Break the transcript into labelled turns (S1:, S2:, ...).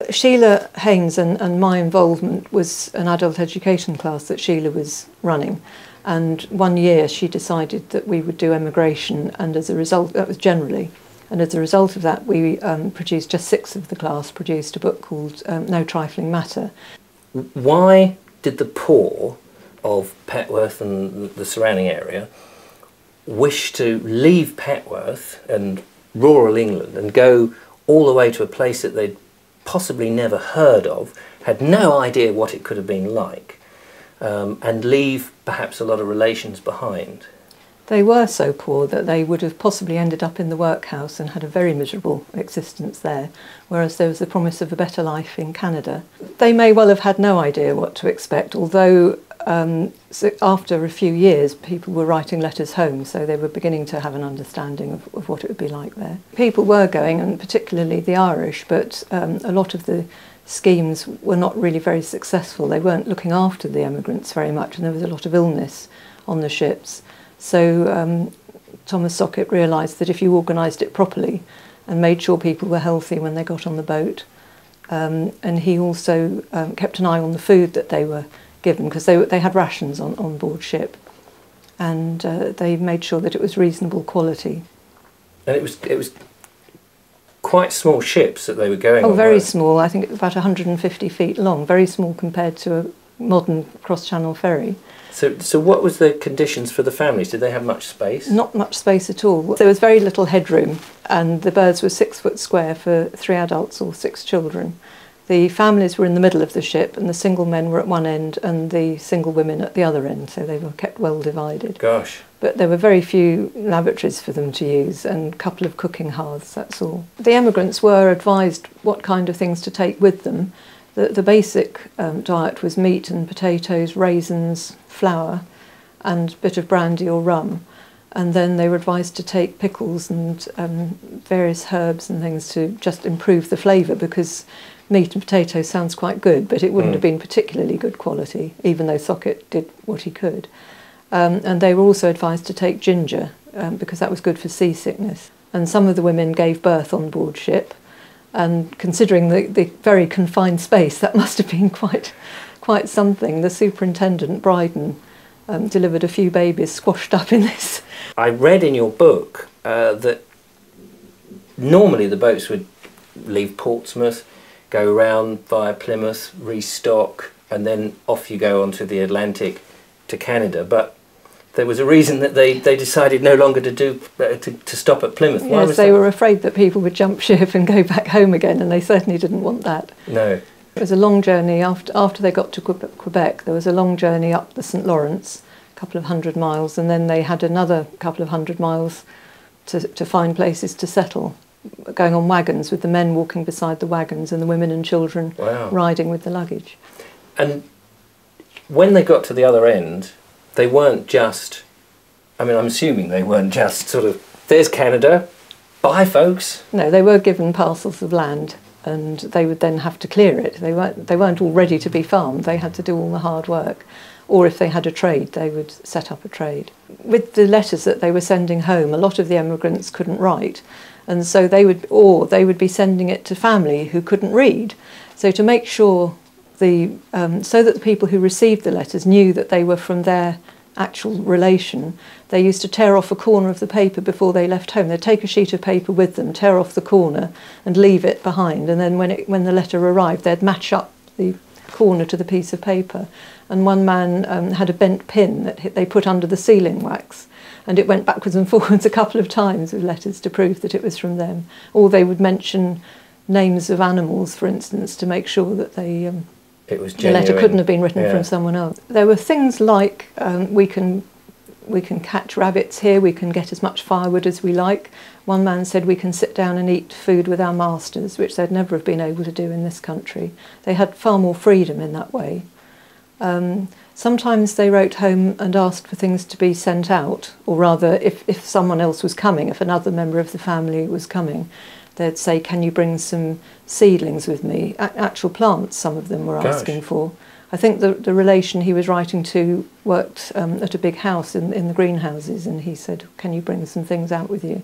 S1: Shelia Haines and my involvement was an adult education class that Shelia was running, and one year she decided that we would do emigration, and as a result, that was generally, and as a result of that we produced, just 6 of the class produced a book called No Trifling Matter.
S2: Why did the poor of Petworth and the surrounding area wish to leave Petworth and rural England and go all the way to a place that they'd possibly never heard of, had no idea what it could have been like, and leave perhaps a lot of relations behind?
S1: They were so poor that they would have possibly ended up in the workhouse and had a very miserable existence there, whereas there was the promise of a better life in Canada. They may well have had no idea what to expect, although so after a few years people were writing letters home, so they were beginning to have an understanding of what it would be like there. People were going, and particularly the Irish, but a lot of the schemes were not really very successful. They weren't looking after the emigrants very much, and there was a lot of illness on the ships. So Thomas Sockett realised that if you organised it properly and made sure people were healthy when they got on the boat, and he also kept an eye on the food that they were given, because they had rations on board ship, and they made sure that it was reasonable quality.
S2: And it was quite small ships that they were going on.
S1: Oh, very small. I think it was about 150 feet long, very small compared to a modern cross-channel ferry.
S2: So what was the conditions for the families? Did they have much space?
S1: Not much space at all. There was very little headroom, and the berths were 6 foot square for 3 adults or 6 children. The families were in the middle of the ship, and the single men were at one end and the single women at the other end, so they were kept well divided.
S2: Gosh.
S1: But there were very few lavatories for them to use and a couple of cooking hearths, that's all. The emigrants were advised what kind of things to take with them. The basic diet was meat and potatoes, raisins, flour, and a bit of brandy or rum. And then they were advised to take pickles and various herbs and things to just improve the flavour, because meat and potatoes sounds quite good, but it wouldn't have been particularly good quality, even though Sockett did what he could. And they were also advised to take ginger, because that was good for seasickness. And some of the women gave birth on board ship, and considering the very confined space, that must have been quite something. The superintendent, Bryden, delivered a few babies squashed up in this.
S2: I read in your book that normally the boats would leave Portsmouth, go round via Plymouth, restock, and then off you go onto the Atlantic to Canada. But there was a reason that they decided no longer to stop at Plymouth. Why was
S1: they were afraid that people would jump ship and go back home again, and they certainly didn't want that.
S2: No.
S1: It was a long journey. After they got to Quebec, there was a long journey up the St. Lawrence, a couple of 100 miles, and then they had another couple of 100 miles to find places to settle, going on wagons, with the men walking beside the wagons and the women and children riding with the luggage.
S2: And when they got to the other end, they weren't just, I mean, I'm assuming they weren't just sort of, there's Canada, bye folks.
S1: No, they were given parcels of land, and they would then have to clear it. They weren't all ready to be farmed. They had to do all the hard work. Or if they had a trade, they would set up a trade. With the letters that they were sending home, a lot of the emigrants couldn't write, and so they would be sending it to family who couldn't read. So to make sure so that the people who received the letters knew that they were from their actual relation, they used to tear off a corner of the paper before they left home. They'd take a sheet of paper with them, tear off the corner and leave it behind, and then when the letter arrived, they'd match up the corner to the piece of paper. And one man had a bent pin that they put under the sealing wax, and it went backwards and forwards a couple of times with letters to prove that it was from them. Or they would mention names of animals, for instance, to make sure that
S2: it was
S1: the letter couldn't have been written from someone else. There were things like we can catch rabbits here, we can get as much firewood as we like. One man said we can sit down and eat food with our masters, which they'd never have been able to do in this country. They had far more freedom in that way. Sometimes they wrote home and asked for things to be sent out, or rather, if someone else was coming, if another member of the family was coming, they'd say, can you bring some seedlings with me? Actual plants, some of them were asking for. I think the relation he was writing to worked at a big house in the greenhouses, and he said, can you bring some things out with you?